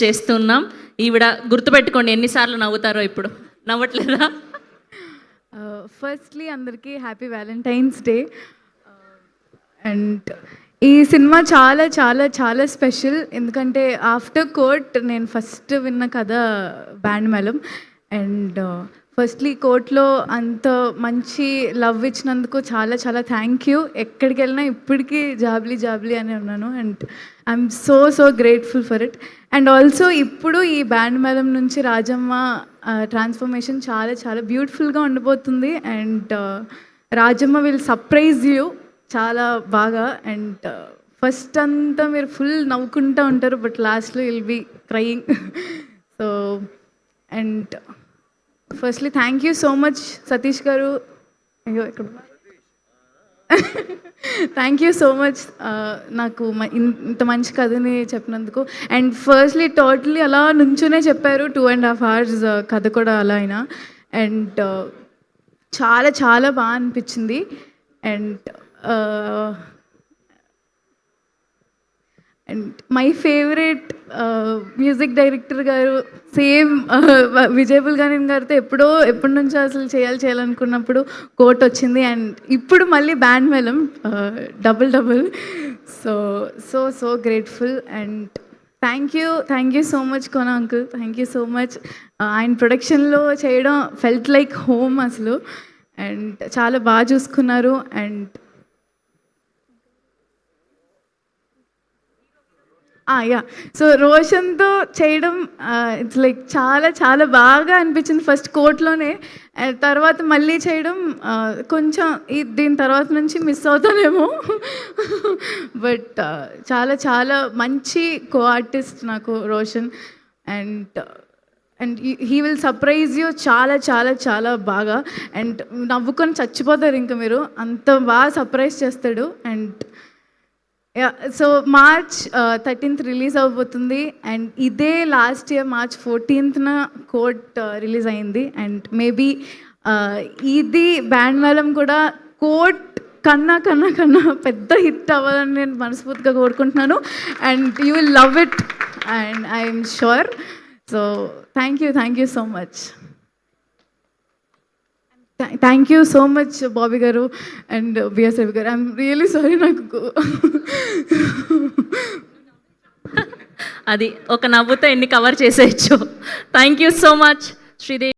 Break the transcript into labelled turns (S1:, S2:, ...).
S1: చేస్తున్నాం. ఈవిడ గుర్తుపెట్టుకోండి ఎన్నిసార్లు నవ్వుతారో ఇప్పుడు. నవ్వట్లేదా?
S2: ఫస్ట్లీ అందరికీ హ్యాపీ వ్యాలంటైన్స్ డే. అండ్ ఈ సినిమా చాలా చాలా చాలా స్పెషల్. ఎందుకంటే ఆఫ్టర్ కోర్ట్ నేను ఫస్ట్ విన్న కథ బ్యాండ్ మేళం. అండ్ ఫస్ట్లీ కోర్ట్లో అంత మంచి లవ్ ఇచ్చినందుకు చాలా చాలా థ్యాంక్ యూ. ఎక్కడికి వెళ్ళినా ఇప్పటికీ జాబ్లీ జాబ్లీ అని ఉన్నాను. And I'm so grateful for it. And also ఇప్పుడు ఈ బ్యాండ్ మేళం నుంచి రాజమ్మ ట్రాన్స్ఫర్మేషన్ చాలా చాలా బ్యూటిఫుల్గా ఉండబోతుంది. And Rajamma will surprise you చాలా బాగా. అండ్ ఫస్ట్ అంతా మీరు ఫుల్ నవ్వుకుంటూ ఉంటారు, బట్ లాస్ట్లో will be crying. So and firstly thank you so much Satish గారు. అయ్యో ఇక్కడ థ్యాంక్ యూ సో మచ్ నాకు ఇంత మంచి కథని చెప్పినందుకు. అండ్ ఫస్ట్లీ టోటలీ అలా నుంచునే చెప్పారు 2.5 hours కథ కూడా అలా అయినా. అండ్ చాలా చాలా బాగా అనిపించింది. And and my favourite music director గారు సేమ్ విజయ్ గాని గారితో ఎప్పటి నుంచో అసలు చేయాలనుకున్నప్పుడు కోట్ వచ్చింది. అండ్ ఇప్పుడు మళ్ళీ Band Melam double. So grateful. And thank you so much Kona uncle. Thank you so much. ఆయన ప్రొడక్షన్లో చేయడం ఫెల్ట్ లైక్ హోమ్ అసలు. అండ్ చాలా బాగా చూసుకున్నారు. అండ్ యా, సో రోషన్తో చేయడం ఇట్స్ లైక్ చాలా చాలా బాగా అనిపించింది ఫస్ట్ కోర్ట్లోనే. తర్వాత మళ్ళీ చేయడం కొంచెం దీని తర్వాత నుంచి మిస్ అవుతానేమో. బట్ చాలా చాలా మంచి కో ఆర్టిస్ట్ నాకు Roshan. And he will surprise you చాలా చాలా చాలా బాగా. అండ్ నవ్వుకొని చచ్చిపోతారు ఇంకా మీరు, అంత బాగా సర్ప్రైజ్ చేస్తాడు. And so March 13th release అవబోతుంది. అండ్ ఇదే last year March 14th Court release అయింది. అండ్ మేబీ ఇది బ్యాండ్ మేళం కూడా కోర్ట్ కన్నా పెద్ద హిట్ అవ్వాలని నేను మనస్ఫూర్తిగా కోరుకుంటున్నాను. And you will love it and I'm sure. So thank you so much. Thank you so much Bobby గారు అండ్ బిఎస్ రవి గారు. I'm really sorry. నాకు
S1: అది ఒక నవ్వుతో ఎన్ని కవర్ చేసేయచ్చు. Thank you so much Sridevi.